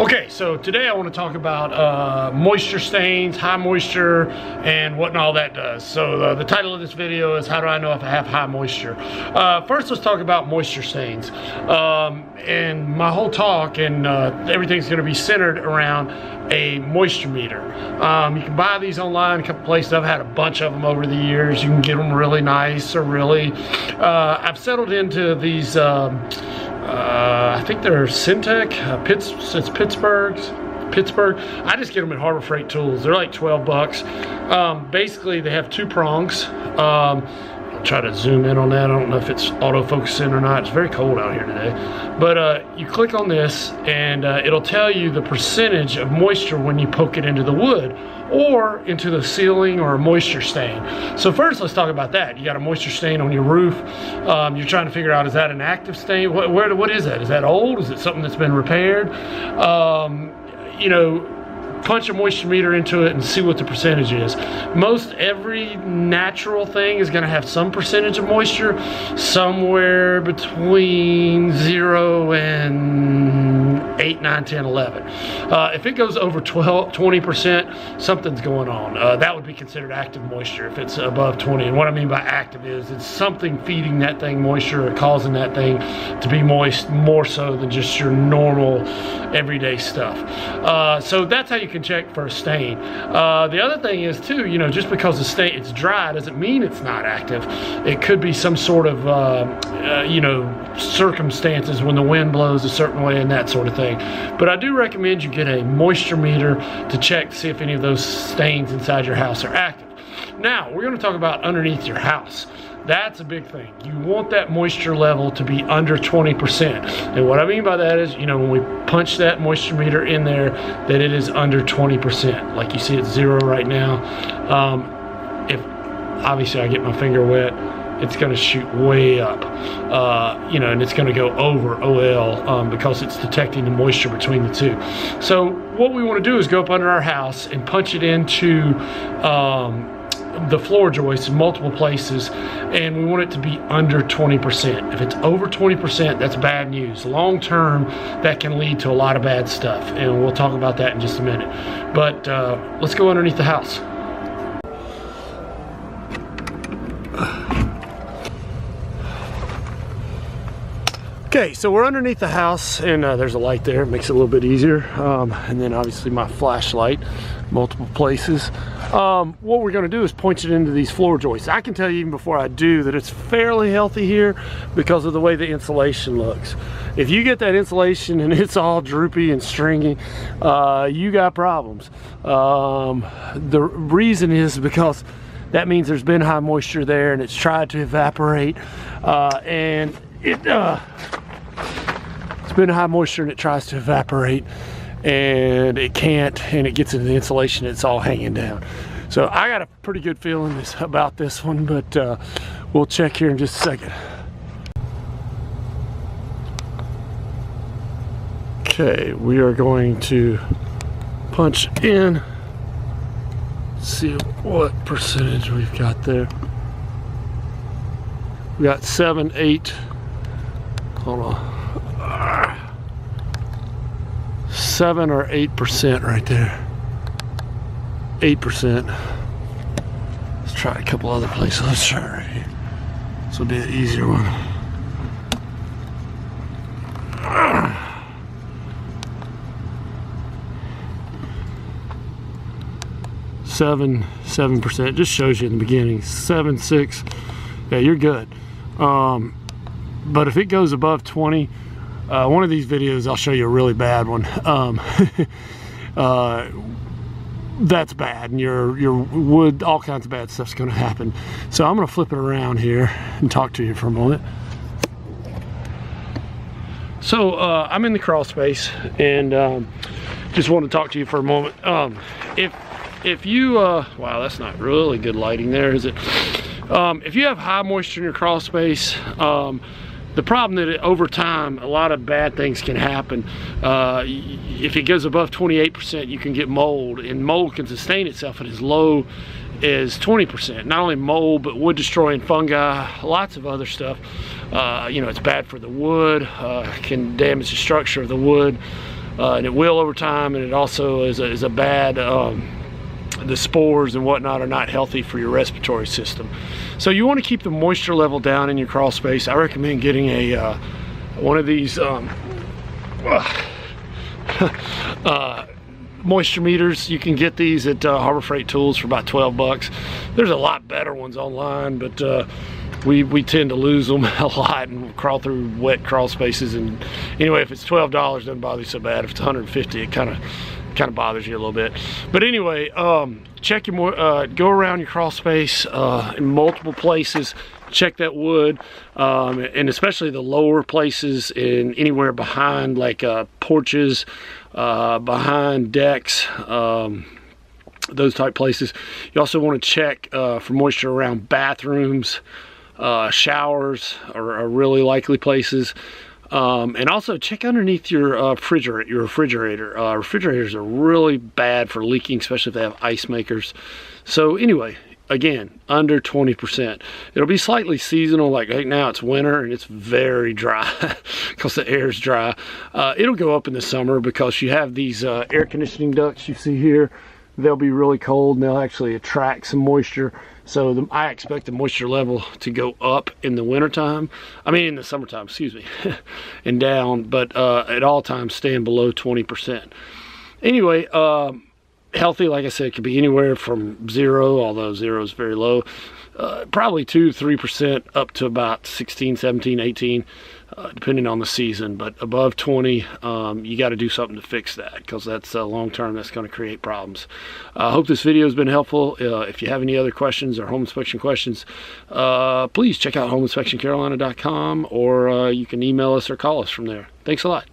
Okay, so today I want to talk about moisture stains, high moisture, and what all that does. So the title of this video is How Do I Know If I Have High Moisture? First, let's talk about moisture stains. And my whole talk and everything's going to be centered around a moisture meter. You can buy these online, a couple places. I've had a bunch of them over the years. You can get them really nice or really. I've settled into these. I think they're Syntec, it's Pittsburgh. I just get them at Harbor Freight Tools. They're like 12 bucks. Basically, they have two prongs. I'll try to zoom in on that. I don't know if it's autofocusing or not. It's very cold out here today. But you click on this and it'll tell you the percentage of moisture when you poke it into the wood or into the ceiling or a moisture stain. So first, let's talk about that. You got a moisture stain on your roof. You're trying to figure out, is that an active stain? What is that? Is that old? Is it something that's been repaired? You know, punch a moisture meter into it and see what the percentage is. Most every natural thing is going to have some percentage of moisture, somewhere between 0 and 8, 9, 10, 11. If it goes over 20%, something's going on. That would be considered active moisture if it's above 20. And what I mean by active is it's something feeding that thing moisture or causing that thing to be moist more so than just your normal everyday stuff. So that's how you can check for a stain. The other thing is too, you know, just because the stain it's dry doesn't mean it's not active. It could be some sort of you know, circumstances when the wind blows a certain way and that sort of thing. But I do recommend you get a moisture meter to check to see if any of those stains inside your house are active. Now we're going to talk about underneath your house. That's a big thing. You want that moisture level to be under 20%. And what I mean by that is, you know, when we punch that moisture meter in there, that it is under 20%. Like you see it's 0 right now. If obviously I get my finger wet, it's going to shoot way up, you know, and it's going to go over OL because it's detecting the moisture between the two. So what we want to do is go up under our house and punch it into the floor joists in multiple places, and we want it to be under 20%. If it's over 20%, that's bad news. Long term, that can lead to a lot of bad stuff, and we'll talk about that in just a minute. But let's go underneath the house. Okay, so we're underneath the house, and there's a light there. It makes it a little bit easier. And then obviously my flashlight, multiple places. What we're gonna do is point it into these floor joists. I can tell you even before I do that it's fairly healthy here because of the way the insulation looks. If you get that insulation and it's all droopy and stringy, you got problems. The reason is because that means there's been high moisture there and it's tried to evaporate, and it's been high moisture and it tries to evaporate and it can't, and it gets into the insulation and it's all hanging down. So I got a pretty good feeling about this one, but we'll check here in just a second. Okay, we are going to punch in, see what percentage we've got there. We got 7, 8, hold on. 7 or 8% right there. 8%. Let's try a couple other places. Let's try right here. This will be an easier one. 7%. It just shows you in the beginning. 7, 6. Yeah, you're good. But if it goes above 20, one of these videos I'll show you a really bad one. That's bad, and your wood, all kinds of bad stuff's going to happen. So I'm going to flip it around here and talk to you for a moment. So I'm in the crawl space, and just want to talk to you for a moment. If you wow, that's not really good lighting there, is it? If you have high moisture in your crawl space, the problem that over time a lot of bad things can happen. If it goes above 28%, you can get mold, and mold can sustain itself at as low as 20%. Not only mold, but wood destroying fungi, lots of other stuff. You know, it's bad for the wood, can damage the structure of the wood. and it will over time, and it also is a bad, the spores and whatnot are not healthy for your respiratory system. So you want to keep the moisture level down in your crawl space. I recommend getting a one of these moisture meters. You can get these at Harbor Freight Tools for about 12 bucks. There's a lot better ones online, but we tend to lose them a lot and crawl through wet crawl spaces. And anyway, if it's $12, it doesn't bother you so bad. If it's $150, it kind of bothers you a little bit. But anyway, check your go around your crawl space in multiple places. Check that wood, and especially the lower places, in anywhere behind like porches, behind decks, those type places. You also want to check for moisture around bathrooms, showers are really likely places. And also check underneath your refrigerator. Refrigerators are really bad for leaking, especially if they have ice makers. So anyway, again, under 20%. It'll be slightly seasonal, like right now it's winter and it's very dry because the air is dry. It'll go up in the summer because you have these air conditioning ducts you see here. They'll be really cold and they'll actually attract some moisture. So I expect the moisture level to go up in the wintertime. I mean in the summertime, excuse me, and down, but at all times staying below 20%. Anyway, healthy, like I said, could be anywhere from 0, although 0 is very low, probably 2-3% up to about 16, 17, 18, depending on the season. But above 20, you got to do something to fix that, because that's long term, that's going to create problems. I hope this video has been helpful. If you have any other questions or home inspection questions, please check out homeinspectioncarolina.com, or you can email us or call us from there. Thanks a lot.